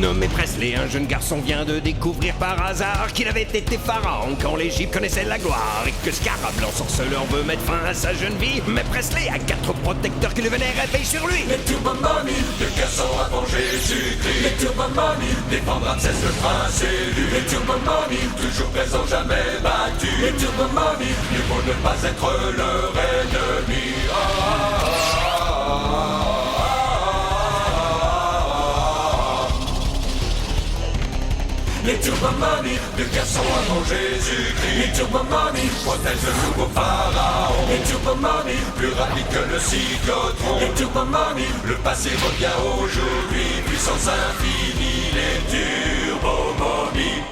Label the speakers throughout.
Speaker 1: nommé Presley, un jeune garçon vient de découvrir par hasard qu'il avait été pharaon quand l'Égypte connaissait la gloire et que Scarab, l'ensorceleur, veut mettre fin à sa jeune vie. Mais Presley a 4 protecteurs qui le vénèrent et veillent sur lui.
Speaker 2: Les Turbomomies, de garçons avant Jésus-Christ. Les Turbomomies, défendra de cesse le prince élu. Les Turbomomies, toujours présents, jamais battus. Les Turbomomies, mieux vaut ne pas être leur ennemi. Les Turbomomies, de garçons avant Jésus-Christ. Les Turbomomies, protègent le nouveau pharaon. Les Turbomomies, plus rapide que le cyclotron. Les Turbomomies, le passé revient aujourd'hui. Puissance infinie, les Turbomomies.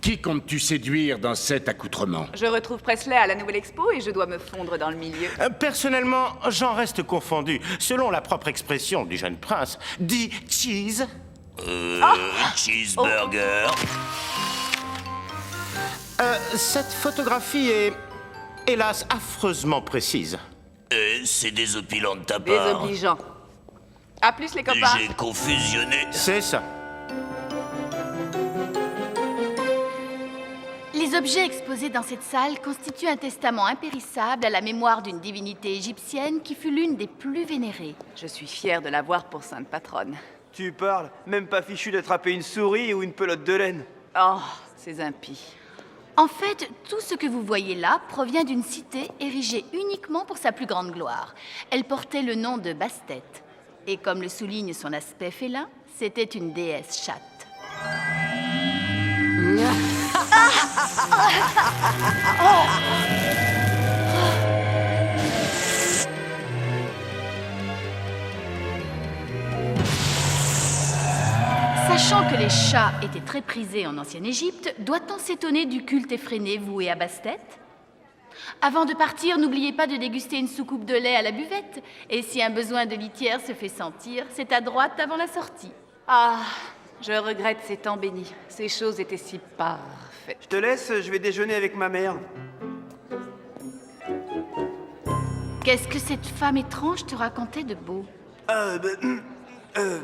Speaker 3: Qui comptes-tu séduire dans cet accoutrement?
Speaker 4: Je retrouve Presley à la nouvelle expo et je dois me fondre dans le milieu.
Speaker 5: Personnellement, j'en reste confondu. Selon la propre expression du jeune prince, dit cheese.
Speaker 6: Cheeseburger.
Speaker 5: Cette photographie est, hélas, affreusement précise.
Speaker 6: C'est désopilant de ta part.
Speaker 4: Désobligeant. À plus les copains.
Speaker 6: J'ai confusionné.
Speaker 5: C'est ça.
Speaker 7: Les objets exposés dans cette salle constituent un testament impérissable à la mémoire d'une divinité égyptienne qui fut l'une des plus vénérées.
Speaker 4: Je suis fière de l'avoir pour sainte patronne.
Speaker 8: Tu parles, même pas fichu d'attraper une souris ou une pelote de laine.
Speaker 4: Oh, ces impies.
Speaker 7: En fait, tout ce que vous voyez là provient d'une cité érigée uniquement pour sa plus grande gloire. Elle portait le nom de Bastet. Et comme le souligne son aspect félin, c'était une déesse chatte. Sachant que les chats étaient très prisés en ancienne Égypte, doit-on s'étonner du culte effréné voué à Bastet? Avant de partir, n'oubliez pas de déguster une soucoupe de lait à la buvette. Et si un besoin de litière se fait sentir, c'est à droite avant la sortie.
Speaker 4: Ah, je regrette ces temps bénis. Ces choses étaient si parfaites.
Speaker 8: Je te laisse, je vais déjeuner avec ma mère.
Speaker 7: Qu'est-ce que cette femme étrange te racontait de beau?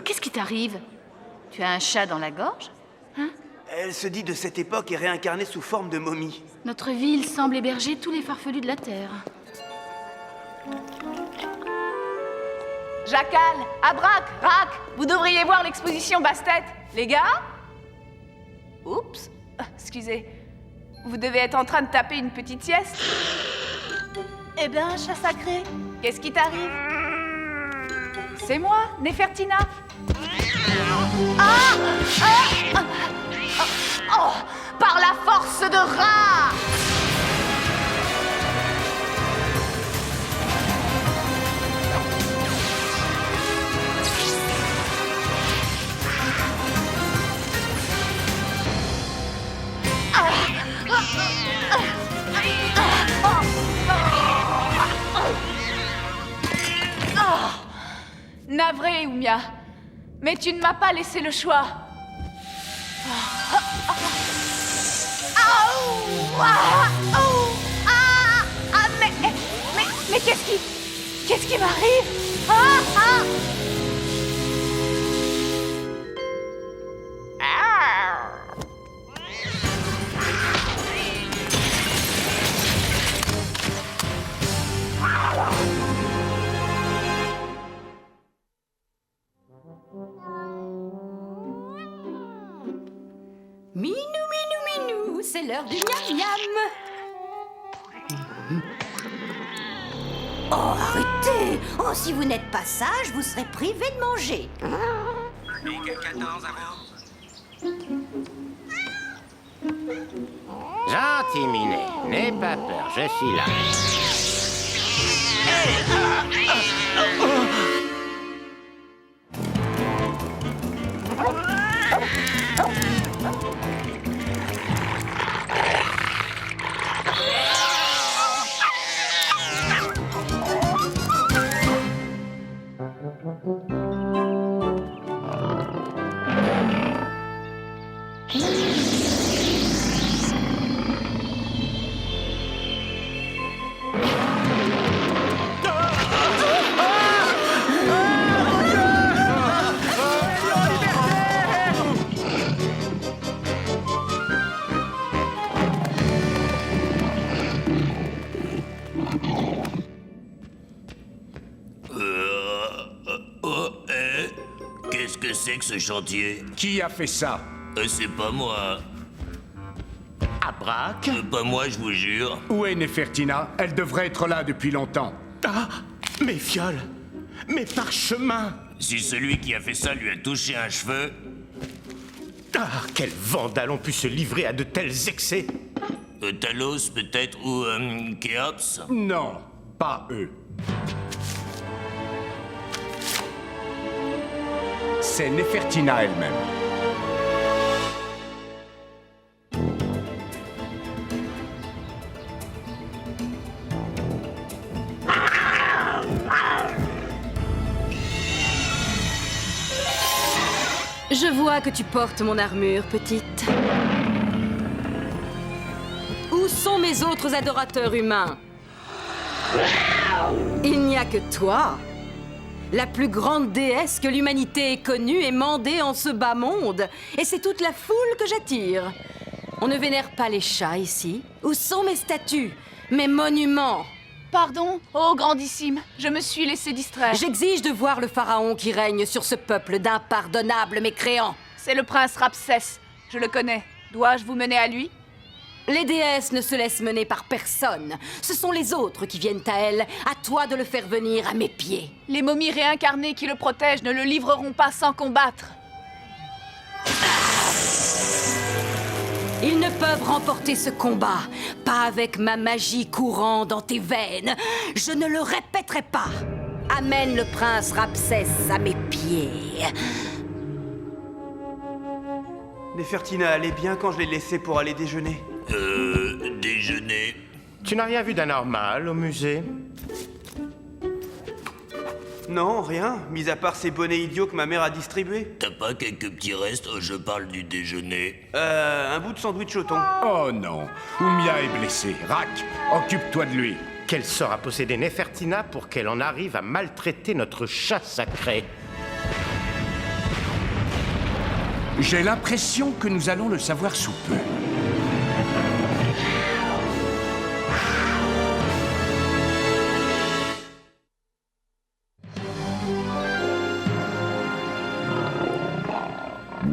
Speaker 7: Qu'est-ce qui t'arrive? Tu as un chat dans la gorge? Hein?
Speaker 8: Elle se dit de cette époque et réincarnée sous forme de momie.
Speaker 7: Notre ville semble héberger tous les farfelus de la Terre.
Speaker 4: Jacal, Abrac, Rac, vous devriez voir l'exposition Bastet. Les gars? Oups, excusez. Vous devez être en train de taper une petite sieste. Eh ben, chat sacré, qu'est-ce qui t'arrive? C'est moi, Néfertina. Oh, par la force de Ra! Navré, Oumia, mais tu ne m'as pas laissé le choix. Mais qu'est-ce qui m'arrive?
Speaker 9: Minou, minou, minou, c'est l'heure du miam-miam. Oh, arrêtez! Oh, si vous n'êtes pas sage, vous serez privé de manger.
Speaker 5: Gentil minet, n'aie pas peur, je suis là.
Speaker 6: c'est que ce chantier?
Speaker 3: Qui a fait ça?
Speaker 6: C'est pas moi.
Speaker 5: Abrac?
Speaker 6: Pas moi, je vous jure.
Speaker 3: Où est Nefertina? Elle devrait être là depuis longtemps.
Speaker 5: Ah, mes fioles, mes parchemins.
Speaker 6: Si celui qui a fait ça lui a touché un cheveu...
Speaker 5: Ah, quels vandales ont pu se livrer à de tels excès?
Speaker 6: Talos, peut-être, ou Khéops?
Speaker 3: Non, pas eux. C'est Nefertina elle-même.
Speaker 9: Je vois que tu portes mon armure, petite. Où sont mes autres adorateurs humains? Il n'y a que toi. La plus grande déesse que l'humanité ait connue et mandée en ce bas monde. Et c'est toute la foule que j'attire. On ne vénère pas les chats ici. Où sont mes statues? Mes monuments?
Speaker 4: Pardon, oh grandissime, je me suis laissé distraire.
Speaker 9: J'exige de voir le pharaon qui règne sur ce peuple d'impardonnables mécréants.
Speaker 4: C'est le prince Ramsès, je le connais. Dois-je vous mener à lui?
Speaker 9: Les déesses ne se laissent mener par personne. Ce sont les autres qui viennent à elles. À toi de le faire venir à mes pieds.
Speaker 4: Les momies réincarnées qui le protègent ne le livreront pas sans combattre.
Speaker 9: Ils ne peuvent remporter ce combat, pas avec ma magie courant dans tes veines. Je ne le répéterai pas. Amène le prince Ramsès à mes pieds.
Speaker 8: Nefertina allait bien quand je l'ai laissée pour aller déjeuner.
Speaker 6: Déjeuner?
Speaker 5: Tu n'as rien vu d'anormal au musée?
Speaker 8: Non, rien, mis à part ces bonnets idiots que ma mère a distribués.
Speaker 6: T'as pas quelques petits restes? Je parle du déjeuner.
Speaker 8: Un bout de sandwich au thon.
Speaker 3: Oh non, Oumia est blessée. Rak, occupe-toi de lui.
Speaker 5: Quel sort a possédé Nefertina pour qu'elle en arrive à maltraiter notre chat sacré?
Speaker 3: J'ai l'impression que nous allons le savoir sous peu.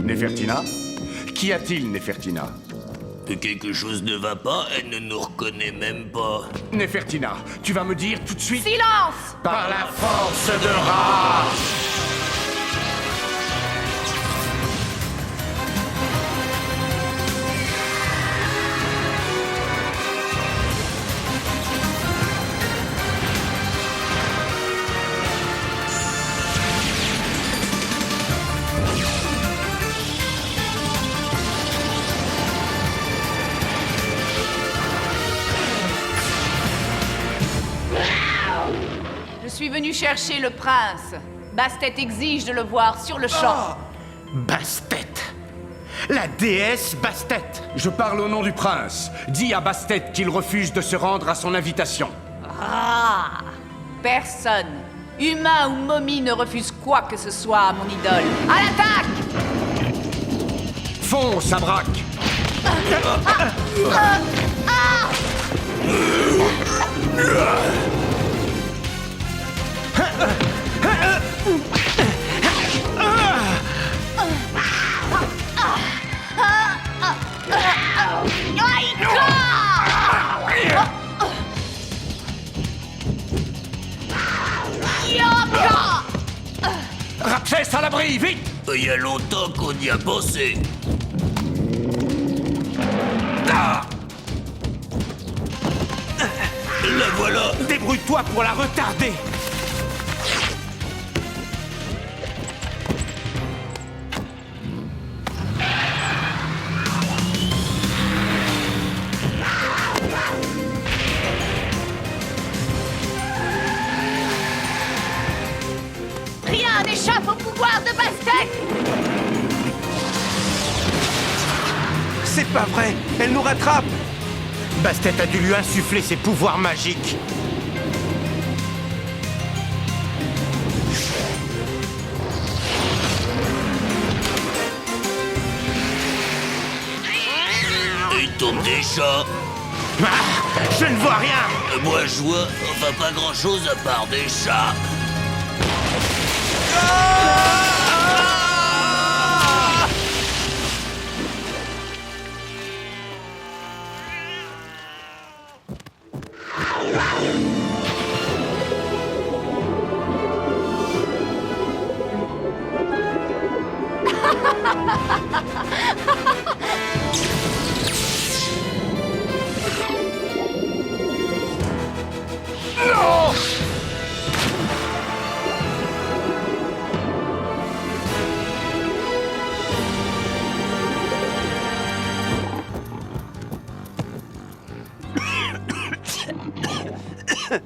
Speaker 3: Nefertina? Qu'y a-t-il, Nefertina?
Speaker 6: Quelque chose ne va pas, elle ne nous reconnaît même pas.
Speaker 3: Nefertina, tu vas me dire tout de suite...
Speaker 4: Silence!
Speaker 5: Par la force de Ra!
Speaker 4: Je suis venu chercher le prince. Bastet exige de le voir sur le champ.
Speaker 5: Bastet! La déesse Bastet!
Speaker 3: Je parle au nom du prince. Dis à Bastet qu'il refuse de se rendre à son invitation.
Speaker 4: Ah! Personne, humain ou momie, ne refuse quoi que ce soit à mon idole. À l'attaque!
Speaker 3: Fonce, Abrak! Ramsès à l'abri, vite!
Speaker 6: Il y a longtemps qu'on y a pensé. La voilà!
Speaker 5: Débrouille-toi pour la retarder!
Speaker 4: Rien n'échappe au pouvoir de Bastet!
Speaker 8: C'est pas vrai, elle nous rattrape.
Speaker 5: Bastet a dû lui insuffler ses pouvoirs magiques.
Speaker 6: Il tombe des chats.
Speaker 5: Ah, je ne vois rien!
Speaker 6: Moi je vois, enfin pas grand chose à part des chats.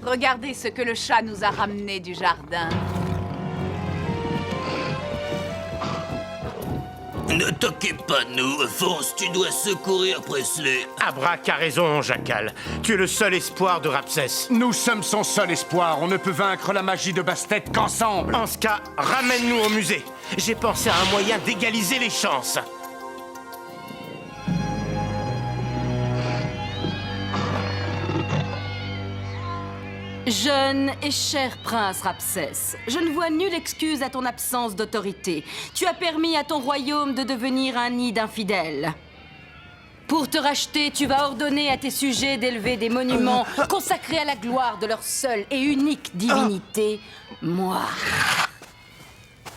Speaker 4: Regardez ce que le chat nous a ramené du jardin.
Speaker 6: Ne t'occupe pas de nous, fonce, tu dois secourir Presley.
Speaker 5: Abrac a raison, Jackal. Tu es le seul espoir de Rapsès.
Speaker 3: Nous sommes son seul espoir. On ne peut vaincre la magie de Bastet qu'ensemble.
Speaker 5: En ce cas, ramène-nous au musée. J'ai pensé à un moyen d'égaliser les chances.
Speaker 9: Jeune et cher prince Rapsès, je ne vois nulle excuse à ton absence d'autorité. Tu as permis à ton royaume de devenir un nid d'infidèles. Pour te racheter, tu vas ordonner à tes sujets d'élever des monuments consacrés à la gloire de leur seule et unique divinité, moi.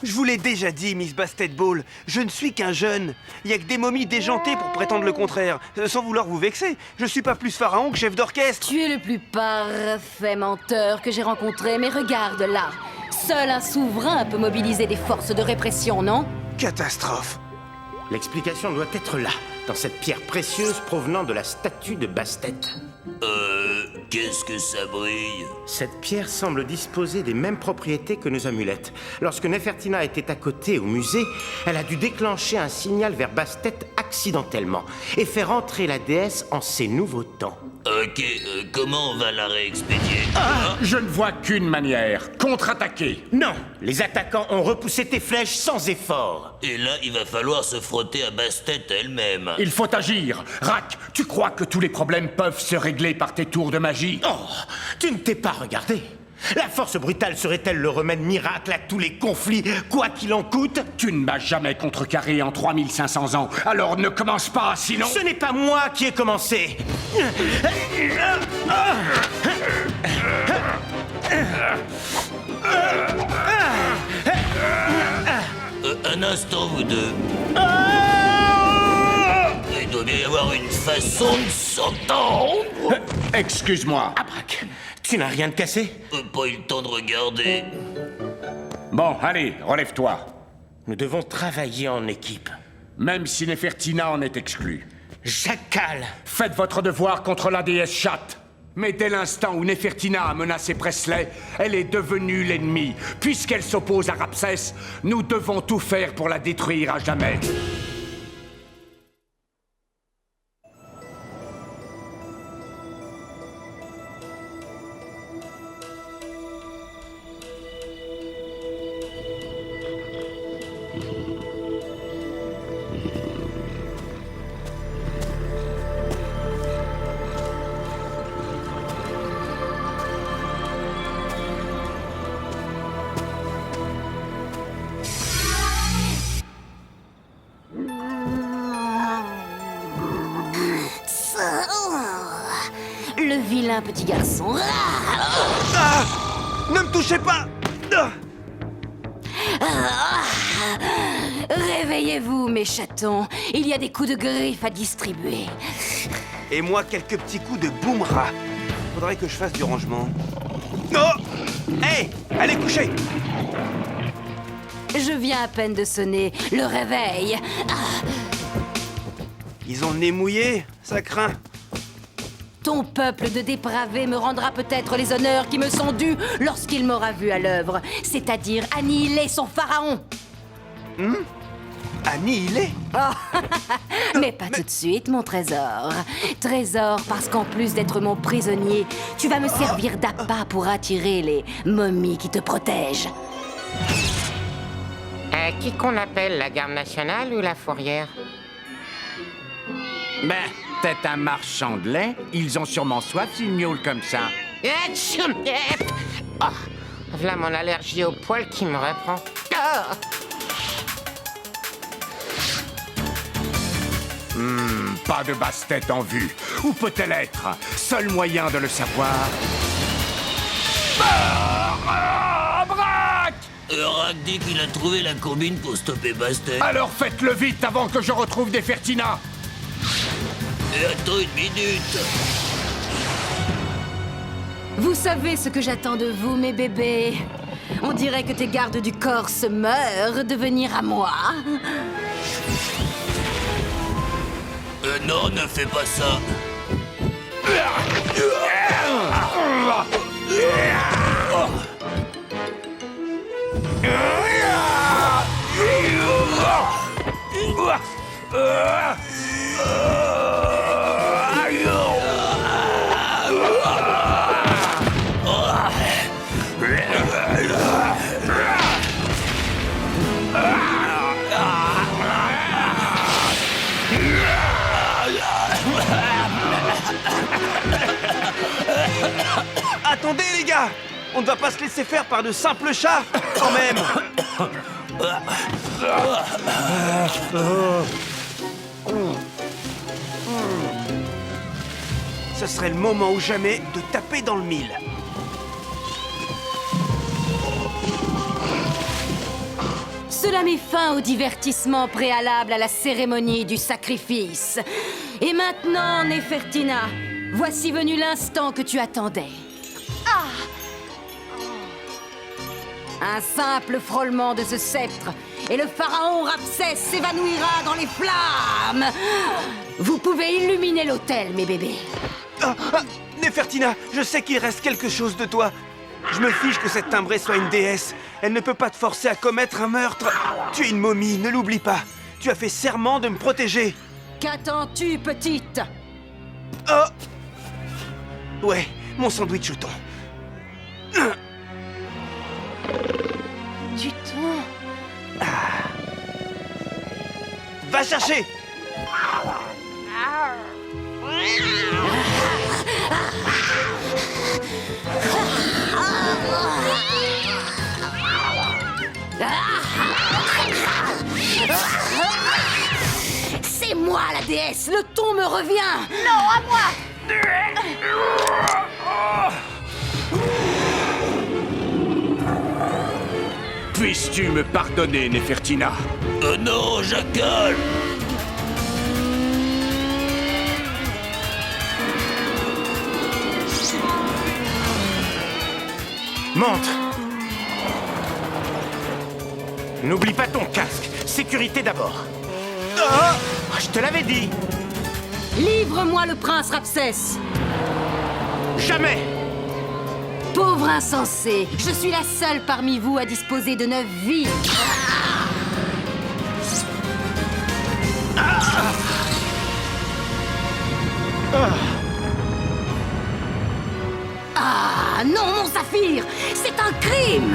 Speaker 8: Je vous l'ai déjà dit, Miss Bastet Ball, je ne suis qu'un jeune. Il n'y a que des momies déjantées pour prétendre le contraire. Sans vouloir vous vexer, je suis pas plus pharaon que chef d'orchestre.
Speaker 9: Tu es le plus parfait menteur que j'ai rencontré, mais regarde là. Seul un souverain peut mobiliser des forces de répression, non?
Speaker 8: Catastrophe.
Speaker 5: L'explication doit être là, dans cette pierre précieuse provenant de la statue de Bastet.
Speaker 6: Qu'est-ce que ça brille?
Speaker 5: Cette pierre semble disposer des mêmes propriétés que nos amulettes. Lorsque Nefertina était à côté au musée, elle a dû déclencher un signal vers Bastet accidentellement et faire entrer la déesse en ses nouveaux temps.
Speaker 6: Ok, comment on va la réexpédier?
Speaker 3: Je ne vois qu'une manière. Contre-attaquer.
Speaker 5: Non, les attaquants ont repoussé tes flèches sans effort.
Speaker 6: Et là, il va falloir se frotter à Bastet elle-même.
Speaker 3: Il faut agir. Rak, tu crois que tous les problèmes peuvent se régler par tes tours de magie?
Speaker 5: Oh, tu ne t'es pas regardé. La force brutale serait-elle le remède miracle à tous les conflits, quoi qu'il en coûte?
Speaker 3: Tu ne m'as jamais contrecarré en 3500 ans, alors ne commence pas, sinon...
Speaker 5: Ce n'est pas moi qui ai commencé.
Speaker 6: Un instant, vous deux. Il doit bien y avoir une façon de s'entendre.
Speaker 3: Excuse-moi.
Speaker 5: Abrac, tu n'as rien de cassé?
Speaker 6: Pas eu le temps de regarder.
Speaker 3: Bon, allez, relève-toi.
Speaker 5: Nous devons travailler en équipe.
Speaker 3: Même si Nefertina en est exclue.
Speaker 5: Jackal!
Speaker 3: Faites votre devoir contre la déesse chatte. Mais dès l'instant où Nefertina a menacé Presley, elle est devenue l'ennemi. Puisqu'elle s'oppose à Rapsès, nous devons tout faire pour la détruire à jamais.
Speaker 9: Le vilain petit garçon.
Speaker 8: Ne me touchez pas!
Speaker 9: Réveillez-vous, mes chatons. Il y a des coups de griffes à distribuer.
Speaker 8: Et moi, quelques petits coups de boomra. Faudrait que je fasse du rangement. Oh! Hé! Allez coucher!
Speaker 9: Je viens à peine de sonner le réveil.
Speaker 8: Ils ont le nez mouillé, ça craint.
Speaker 9: Ton peuple de dépravés me rendra peut-être les honneurs qui me sont dus lorsqu'il m'aura vu à l'œuvre, c'est-à-dire annihiler son pharaon.
Speaker 8: Annihilé?
Speaker 9: Mais pas tout de suite, mon trésor. Trésor, parce qu'en plus d'être mon prisonnier, tu vas me servir d'appât pour attirer les momies qui te protègent.
Speaker 10: Qui qu'on appelle, la garde nationale ou la fourrière?
Speaker 3: Ben, peut-être un marchand de lait. Ils ont sûrement soif s'ils miaulent comme ça.
Speaker 10: Ah, voilà mon allergie au poil qui me reprend. Ah.
Speaker 3: Pas de Bastet en vue. Où peut-elle être? Seul moyen de le savoir... Braque!
Speaker 6: Rack dit qu'il a trouvé la combine pour stopper Bastet.
Speaker 3: Alors faites-le vite avant que je retrouve Nefertina.
Speaker 6: Et attends une minute.
Speaker 9: Vous savez ce que j'attends de vous, mes bébés? On dirait que tes gardes du corps se meurent de venir à moi.
Speaker 6: Non, ne fais pas ça.
Speaker 8: Attendez, les gars! On ne va pas se laisser faire par de simples chats, quand même! Ce serait le moment ou jamais de taper dans le mille.
Speaker 9: Cela met fin au divertissement préalable à la cérémonie du sacrifice. Et maintenant, Nefertina, voici venu l'instant que tu attendais. Un simple frôlement de ce sceptre, et le pharaon Ramsès s'évanouira dans les flammes. Vous pouvez illuminer l'autel, mes bébés.
Speaker 8: Nefertina, je sais qu'il reste quelque chose de toi. Je me fiche que cette timbrée soit une déesse. Elle ne peut pas te forcer à commettre un meurtre. Tu es une momie, ne l'oublie pas. Tu as fait serment de me protéger.
Speaker 9: Qu'attends-tu, petite?
Speaker 8: Oh! Ouais, mon sandwich au thon.
Speaker 4: Du thon.
Speaker 8: Va chercher!
Speaker 9: C'est moi, la déesse. Le thon me revient.
Speaker 4: Non, à moi!
Speaker 3: Puisses-tu me pardonner, Nefertina?
Speaker 6: Oh non, Jackal!
Speaker 5: Montre. N'oublie pas ton casque. Sécurité d'abord. Je te l'avais dit.
Speaker 9: Livre-moi le prince Ramsès.
Speaker 5: Jamais.
Speaker 9: Pauvre insensé, je suis la seule parmi vous à disposer de 9 vies. Ah non, mon saphir, c'est un crime.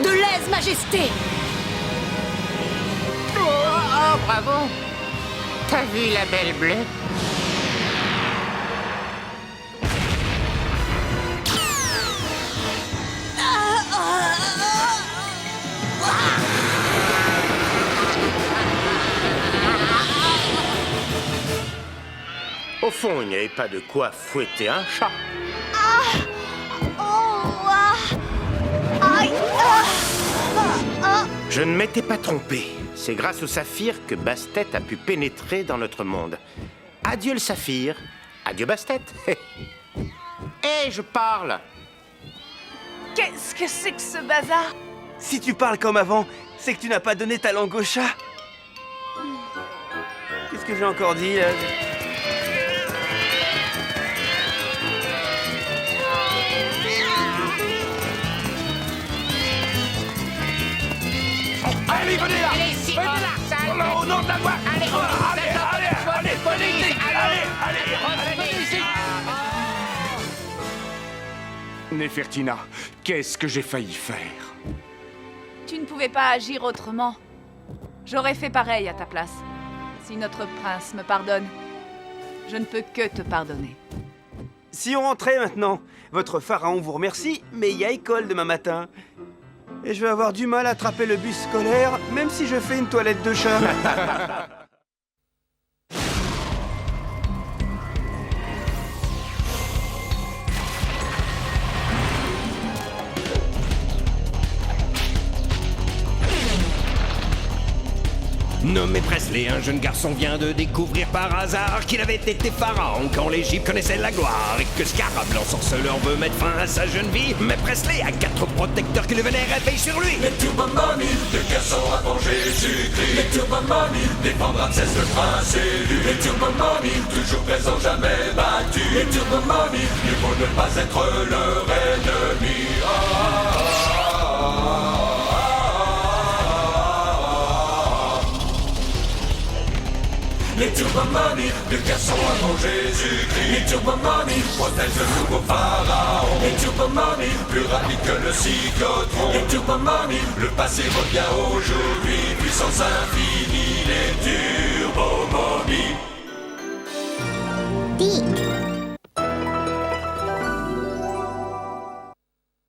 Speaker 9: De lèse-majesté.
Speaker 10: Oh, bravo. T'as vu la belle bleue?
Speaker 5: Au fond, il n'y avait pas de quoi fouetter un chat. Je ne m'étais pas trompé. C'est grâce au saphir que Bastet a pu pénétrer dans notre monde. Adieu le saphir. Adieu Bastet. Hé, je parle.
Speaker 4: Qu'est-ce que c'est que ce bazar?
Speaker 8: Si tu parles comme avant, c'est que tu n'as pas donné ta langue au chat. Qu'est-ce que j'ai encore dit là?
Speaker 3: Allez, venez là! Venez là! Au nom de la loi! Allez, venez ici! Nefertina, qu'est-ce que j'ai failli faire?
Speaker 4: Tu ne pouvais pas agir autrement. J'aurais fait pareil à ta place, si notre prince me pardonne. Je ne peux que te pardonner.
Speaker 8: Si on rentrait maintenant, votre pharaon vous remercie, mais il y a école demain matin. Et je vais avoir du mal à attraper le bus scolaire, même si je fais une toilette de chat.
Speaker 1: Nommé Presley, un jeune garçon vient de découvrir par hasard qu'il avait été pharaon quand l'Égypte connaissait la gloire et que Scarab, l'ensorceleur, veut mettre fin à sa jeune vie. Mais Presley a 4 protecteurs qui le vénèrent et veillent sur lui.
Speaker 2: Les Turbo Mommy, le garçon à manger Jésus-Christ. Les Turbo Mommy, défendre Ramsès le prince élu. Les Turbo Mommy, toujours présent, jamais battu. Les Turbo Mommy, mieux vaut ne pas être leur ennemi. Les Turbo Mommy, le garçon avant Jésus-Christ. Les Turbo Mommy, protègent le nouveau pharaon. Les Turbo Mommy, plus rapide que le cyclotron. Les Turbo Mommy, le passé revient aujourd'hui. Puissance infinie, les Turbo Mommy.